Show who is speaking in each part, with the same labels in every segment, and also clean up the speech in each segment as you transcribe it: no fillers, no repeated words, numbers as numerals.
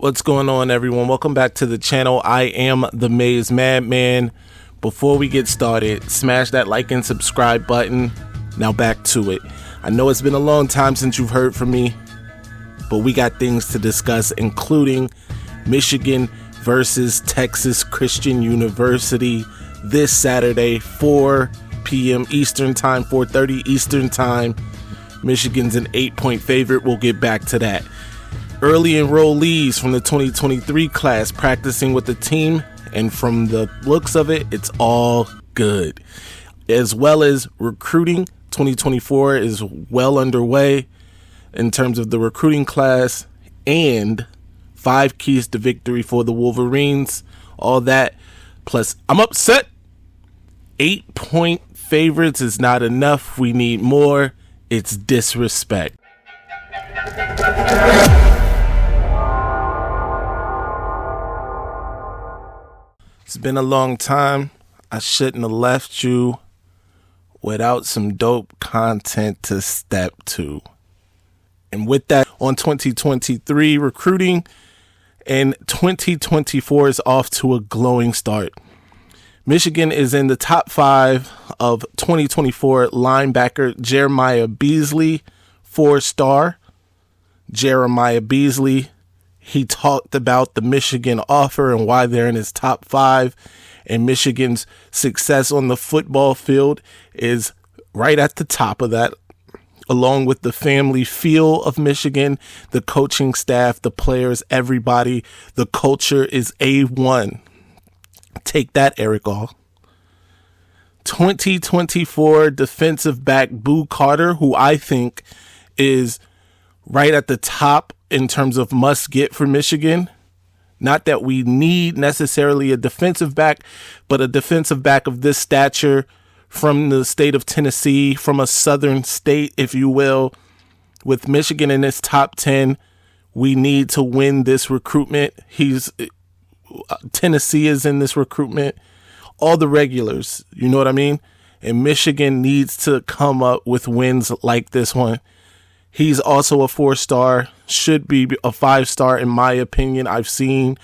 Speaker 1: What's going on, everyone? Welcome back to the channel. I am the Maize Madman. Before we get started, smash that like and subscribe button. Now back to it. I know it's been a long time since you've heard from me, but we got things to discuss, including Michigan versus Texas Christian University this Saturday, 4 p.m. Eastern Time, 4:30 Eastern Time. Michigan's an 8-point favorite. We'll get back to that. Early enrollees from the 2023 class practicing with the team, and from the looks of it, it's all good. As well as recruiting, 2024 is well underway in terms of the recruiting class, and 5 keys to victory for the Wolverines. All that, plus I'm upset. 8-point favorites is not enough. We need more. It's disrespect. It's been a long time. I shouldn't have left you without some dope content to step to. And with that, on 2023 recruiting, and 2024 is off to a glowing start. Michigan is in the top 5 of 2024 linebacker Jeremiah Beasley, 4-star. Jeremiah Beasley, he talked about the Michigan offer and why they're in his top 5, and Michigan's success on the football field is right at the top of that, along with the family feel of Michigan, the coaching staff, the players, everybody. The culture is A1. Take that, Eric All. 2024 defensive back Boo Carter, who I think is right at the top in terms of must get for Michigan. Not that we need necessarily a defensive back, but a defensive back of this stature from the state of Tennessee, from a southern state, if you will. With Michigan in its top 10, we need to win this recruitment. Tennessee is in this recruitment. All the regulars, you know what I mean? And Michigan needs to come up with wins like this one. He's also a 4-star, should be a 5-star in my opinion. I've seen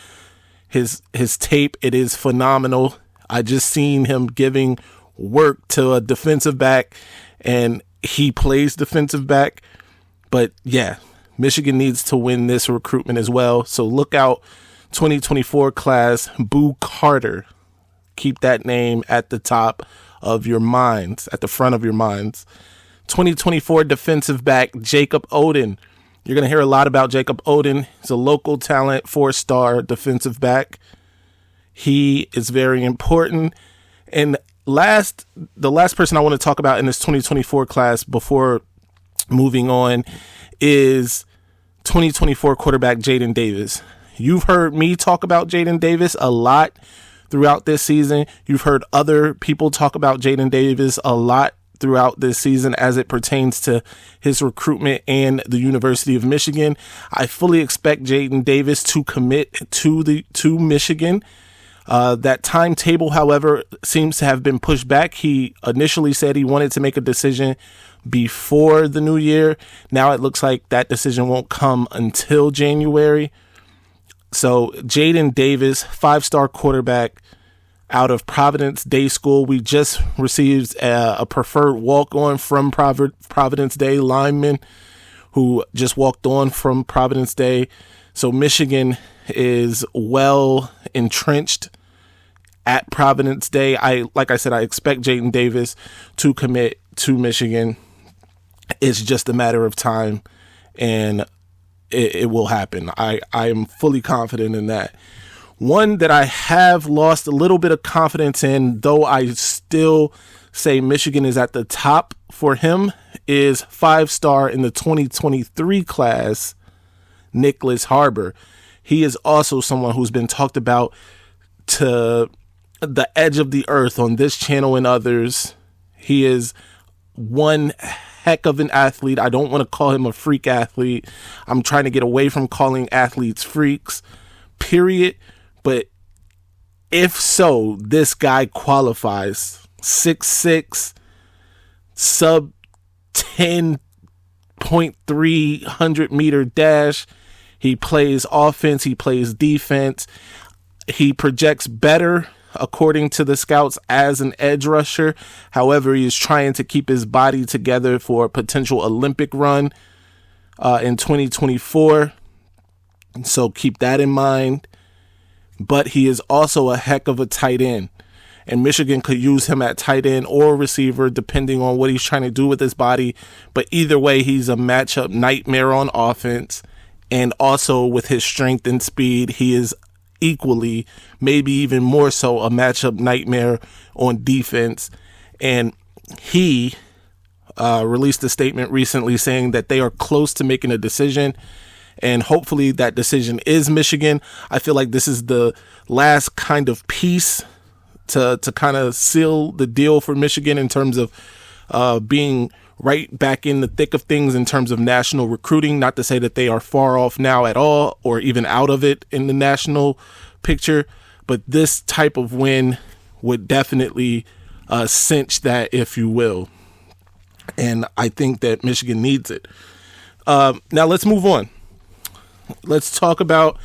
Speaker 1: his tape. It is phenomenal. I just seen him giving work to a defensive back, and he plays defensive back. But yeah, Michigan needs to win this recruitment as well. So look out, 2024 class, Boo Carter. Keep that name at the top of your minds, at the front of your minds. 2024 defensive back Jacob Oden. You're going to hear a lot about Jacob Oden. He's a local talent, 4-star defensive back. He is very important. And the last person I want to talk about in this 2024 class before moving on is 2024 quarterback Jadyn Davis. You've heard me talk about Jadyn Davis a lot throughout this season. You've heard other people talk about Jadyn Davis a lot throughout this season as it pertains to his recruitment and the University of Michigan. I fully expect Jadyn Davis to commit to Michigan. That timetable, however, seems to have been pushed back. He initially said he wanted to make a decision before the new year. Now it looks like that decision won't come until January. So Jadyn Davis, 5-star quarterback out of Providence Day School. We just received a preferred walk-on from Providence Day lineman who just walked on from Providence Day. So Michigan is well entrenched at Providence Day. Like I said, I expect Jadyn Davis to commit to Michigan. It's just a matter of time, and it will happen. I am fully confident in that. One that I have lost a little bit of confidence in, though I still say Michigan is at the top for him, is 5-star in the 2023 class, Nyckoles Harbor. He is also someone who's been talked about to the edge of the earth on this channel and others. He is one heck of an athlete. I don't want to call him a freak athlete. I'm trying to get away from calling athletes freaks, period. But if so, this guy qualifies. 6'6", sub 10.3 100-meter dash. He plays offense. He plays defense. He projects better, according to the scouts, as an edge rusher. However, he is trying to keep his body together for a potential Olympic run in 2024. So keep that in mind. But he is also a heck of a tight end. And Michigan could use him at tight end or receiver, depending on what he's trying to do with his body. But either way, he's a matchup nightmare on offense. And also with his strength and speed, he is equally, maybe even more so, a matchup nightmare on defense. And he released a statement recently saying that they are close to making a decision. And hopefully that decision is Michigan. I feel like this is the last kind of piece to kind of seal the deal for Michigan in terms of being right back in the thick of things in terms of national recruiting. Not to say that they are far off now at all or even out of it in the national picture, but this type of win would definitely cinch that, if you will. And I think that Michigan needs it. Now let's move on. Let's talk about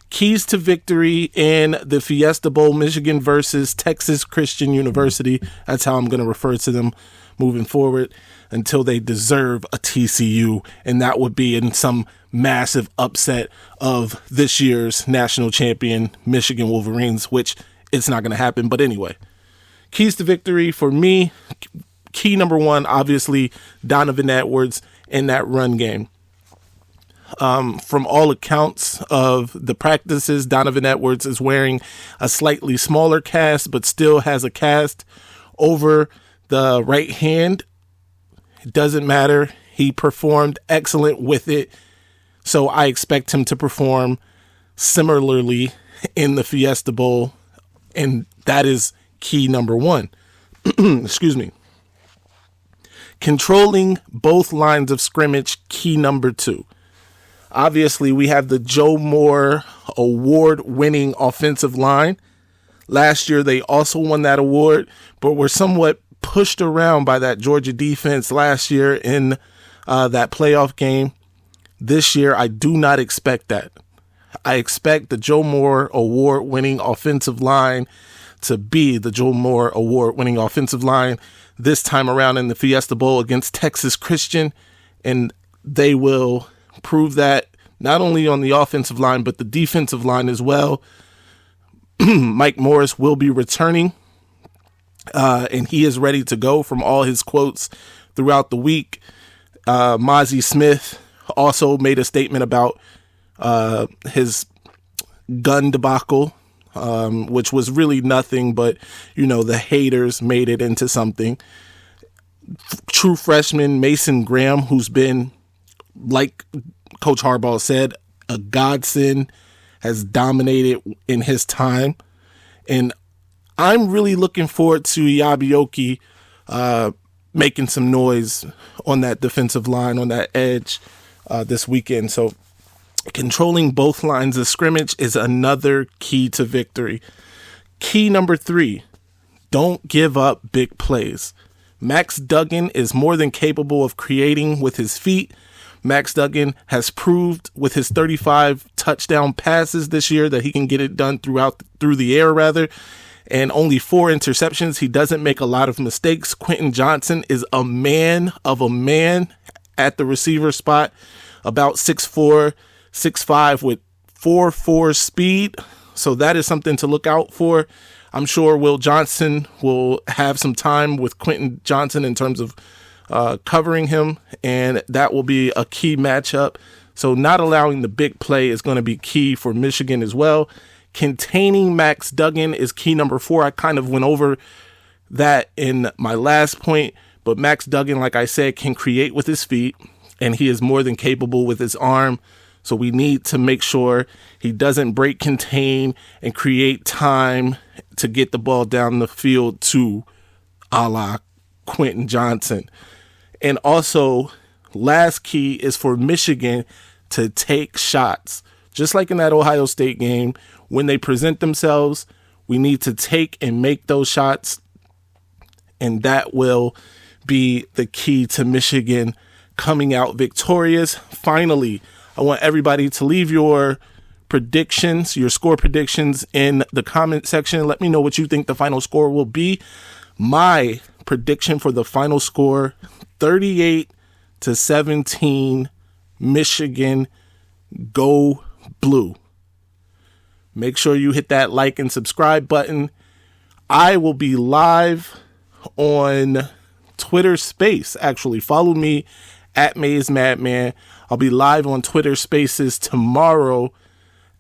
Speaker 1: keys to victory in the Fiesta Bowl, Michigan versus Texas Christian University. That's how I'm going to refer to them moving forward until they deserve a TCU, and that would be in some massive upset of this year's national champion Michigan Wolverines, which it's not going to happen. But anyway, keys to victory for me, key number one, obviously Donovan Edwards in that run game. From all accounts of the practices, Donovan Edwards is wearing a slightly smaller cast, but still has a cast over the right hand. It doesn't matter. He performed excellent with it. So I expect him to perform similarly in the Fiesta Bowl. And that is key number one. Excuse me. Controlling both lines of scrimmage, key number two. Obviously, we have the Joe Moore award-winning offensive line. Last year, they also won that award, but were somewhat pushed around by that Georgia defense last year in that playoff game. This year, I do not expect that. I expect the Joe Moore award-winning offensive line to be the Joe Moore award-winning offensive line this time around in the Fiesta Bowl against Texas Christian, and they will prove that not only on the offensive line, but the defensive line as well. Mike Morris will be returning, and he is ready to go from all his quotes throughout the week. Maize Smith also made a statement about his gun debacle, which was really nothing, but, the haters made it into something. True freshman Mason Graham, who's been, like Coach Harbaugh said, a godsend, has dominated in his time. And I'm really looking forward to Yabioki making some noise on that defensive line, on that edge this weekend. So controlling both lines of scrimmage is another key to victory. Key number three, don't give up big plays. Max Duggan is more than capable of creating with his feet. Max Duggan has proved with his 35 touchdown passes this year that he can get it done through the air, and only 4 interceptions. He doesn't make a lot of mistakes. Quentin Johnson is a man of a man at the receiver spot, about 6'4", 6'5", with 4.4 speed. So that is something to look out for. I'm sure Will Johnson will have some time with Quentin Johnson in terms of covering him, and that will be a key matchup. So not allowing the big play is going to be key for Michigan as well. Containing Max Duggan is key number 4. I kind of went over that in my last point, but Max Duggan, like I said, can create with his feet, and he is more than capable with his arm. So we need to make sure he doesn't break contain and create time to get the ball down the field to a la Quentin Johnson. And also, last key is for Michigan to take shots. Just like in that Ohio State game, when they present themselves, we need to take and make those shots. And that will be the key to Michigan coming out victorious. Finally, I want everybody to leave your predictions, your score predictions in the comment section. Let me know what you think the final score will be. My prediction for the final score, 38-17, Michigan, go blue. Make sure you hit that like and subscribe button. I will be live on Twitter Space. Actually, follow me at Maize Madman. I'll be live on Twitter Spaces tomorrow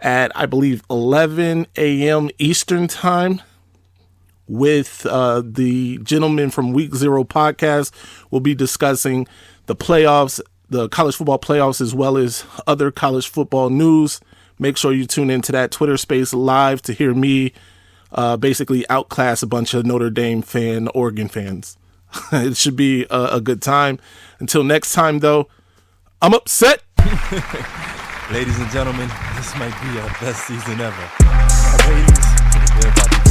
Speaker 1: at, I believe, 11 a.m. Eastern time with the gentleman from Week 0 podcast. We'll be discussing the playoffs, the college football playoffs, as well as other college football news. Make sure you tune into that Twitter Space live to hear me basically outclass a bunch of Notre Dame Oregon fans. It should be a good time. Until next time, though, I'm upset.
Speaker 2: Ladies and gentlemen, this might be our best season ever. Our ratings, they're about to go